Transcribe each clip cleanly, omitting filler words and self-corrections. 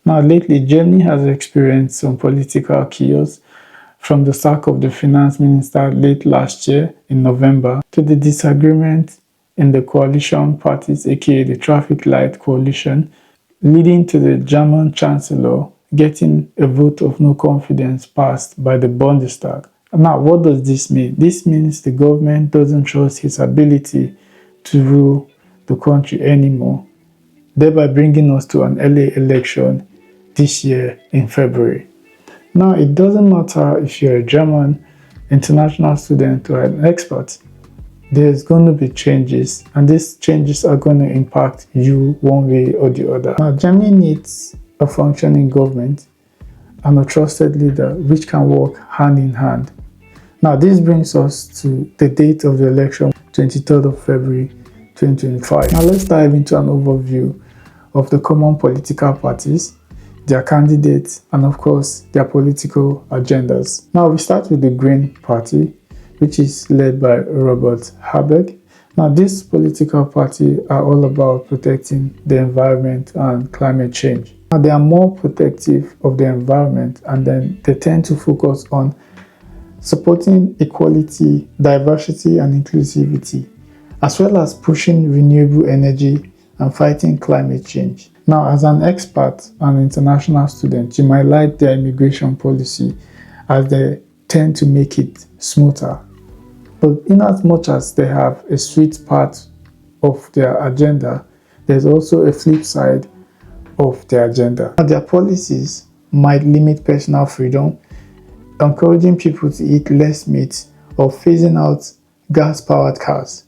Now, lately, Germany has experienced some political chaos from the sack of the finance minister late last year in November to the disagreement in the coalition parties, aka the traffic light coalition, leading to the German chancellor getting a vote of no confidence passed by the Bundestag. Now, what does this mean? This means the government doesn't trust his ability to rule the country anymore, thereby bringing us to an early election this year in February. Now, it doesn't matter if you're a German international student or an expert, there's going to be changes, and these changes are going to impact you one way or the other. Now, Germany needs a functioning government and a trusted leader which can work hand in hand. Now, this brings us to the date of the election, 23rd of February 2025. Now, let's dive into an overview of the common political parties, their candidates, and of course, their political agendas. Now, we start with the Green Party, which is led by Robert Habeck. Now, this political party are all about protecting the environment and climate change. Now, they are more protective of the environment, and then they tend to focus on supporting equality, diversity, and inclusivity, as well as pushing renewable energy and fighting climate change. Now, as an expert and international student, you might like their immigration policy as they tend to make it smoother. But in as much as they have a sweet part of their agenda, there's also a flip side of their agenda. Now, their policies might limit personal freedom, encouraging people to eat less meat or phasing out gas-powered cars.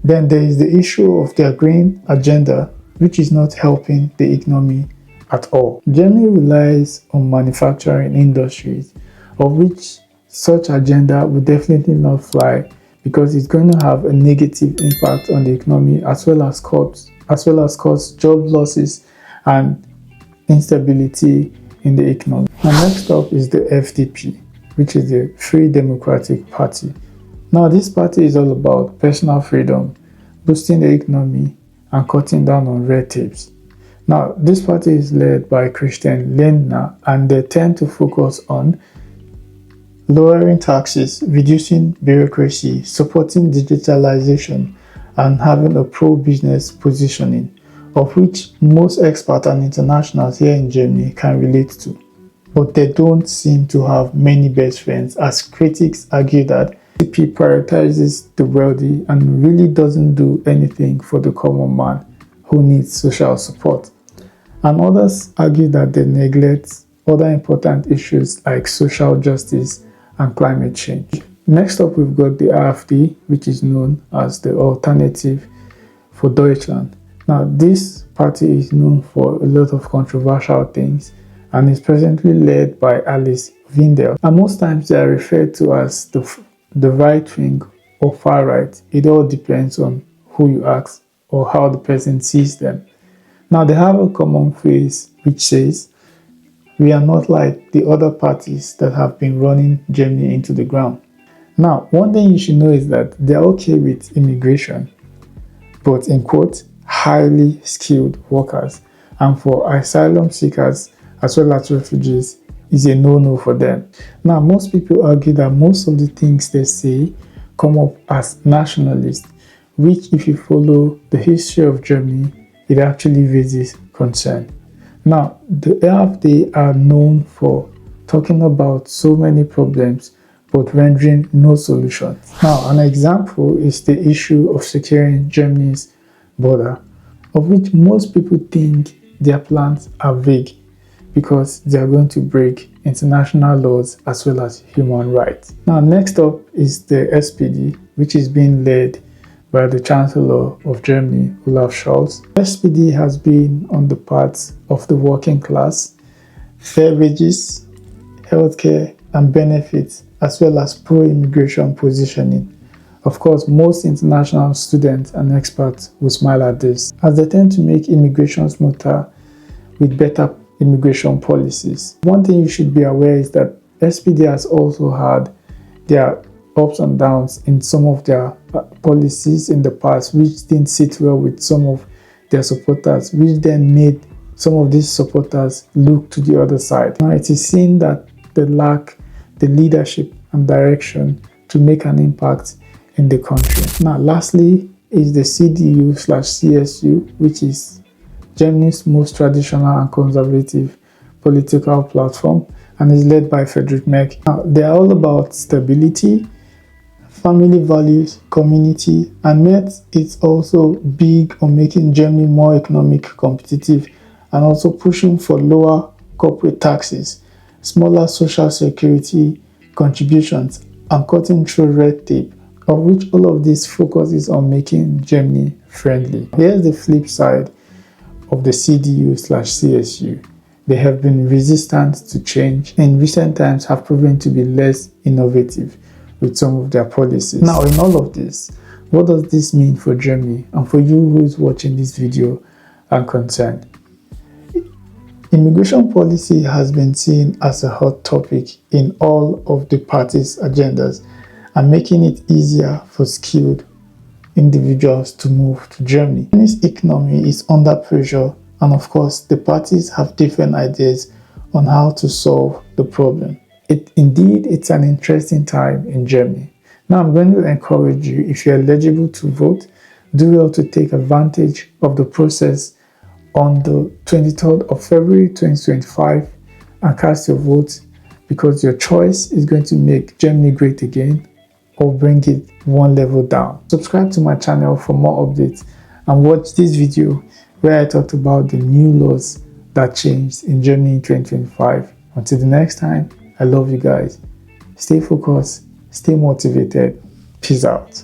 Then there is the issue of their green agenda, which is not helping the economy at all. Germany relies on manufacturing industries, of which such agenda will definitely not fly because it's going to have a negative impact on the economy as well as cause job losses and instability in the economy. Now, next up is the FDP, which is the Free Democratic Party. Now, this party is all about personal freedom, boosting the economy, and cutting down on red tapes. Now, this party is led by Christian Lindner, and they tend to focus on lowering taxes, reducing bureaucracy, supporting digitalization, and having a pro-business positioning, of which most experts and internationals here in Germany can relate to. But they don't seem to have many best friends, as critics argue that FDP prioritizes the wealthy and really doesn't do anything for the common man who needs social support. And others argue that they neglect other important issues like social justice and climate change. Next up, we've got the AfD, which is known as the Alternative for Deutschland. Now, this party is known for a lot of controversial things and is presently led by Alice Windel. And most times they are referred to as the right wing or far right. It all depends on who you ask or how the person sees them. Now, they have a common phrase which says, "We are not like the other parties that have been running Germany into the ground." Now, one thing you should know is that they're okay with immigration, but in quotes, highly skilled workers, and for asylum seekers as well as refugees is a no-no for them. Now, most people argue that most of the things they say come up as nationalist, which if you follow the history of Germany, it actually raises concern. Now, the AfD are known for talking about so many problems but rendering no solutions. Now, an example is the issue of securing Germany's border, of which most people think their plans are vague because they are going to break international laws as well as human rights. Now, next up is the SPD, which is being led by the Chancellor of Germany, Olaf Scholz. SPD has been on the path of the working class, fair wages, healthcare, and benefits, as well as pro-immigration positioning. Of course, most international students and experts will smile at this, as they tend to make immigration smoother with better immigration policies. One thing you should be aware is that SPD has also had their ups and downs in some of their policies in the past, which didn't sit well with some of their supporters, which then made some of these supporters look to the other side. Now it is seen that they lack the leadership and direction to make an impact in the country. Now lastly is the CDU/CSU, which is Germany's most traditional and conservative political platform and is led by Friedrich Merz. Now they are all about stability, family values, community, and Merz is also big on making Germany more economic competitive and also pushing for lower corporate taxes, smaller social security contributions, and cutting through red tape, of which all of this focuses on making Germany friendly. Here's the flip side of the CDU/CSU. They have been resistant to change, in recent times have proven to be less innovative with some of their policies. Now in all of this, what does this mean for Germany and for you who is watching this video and concerned? Immigration policy has been seen as a hot topic in all of the parties' agendas and making it easier for skilled individuals to move to Germany. Germany's economy is under pressure, and of course the parties have different ideas on how to solve the problem. It's an interesting time in Germany. Now I'm going to encourage you, if you're eligible to vote, do well to take advantage of the process on the 23rd of February 2025 and cast your vote, because your choice is going to make Germany great again or bring it one level down. Subscribe to my channel for more updates and watch this video where I talked about the new laws that changed in Germany in 2025. Until the next time, I love you guys. Stay focused, stay motivated. Peace out.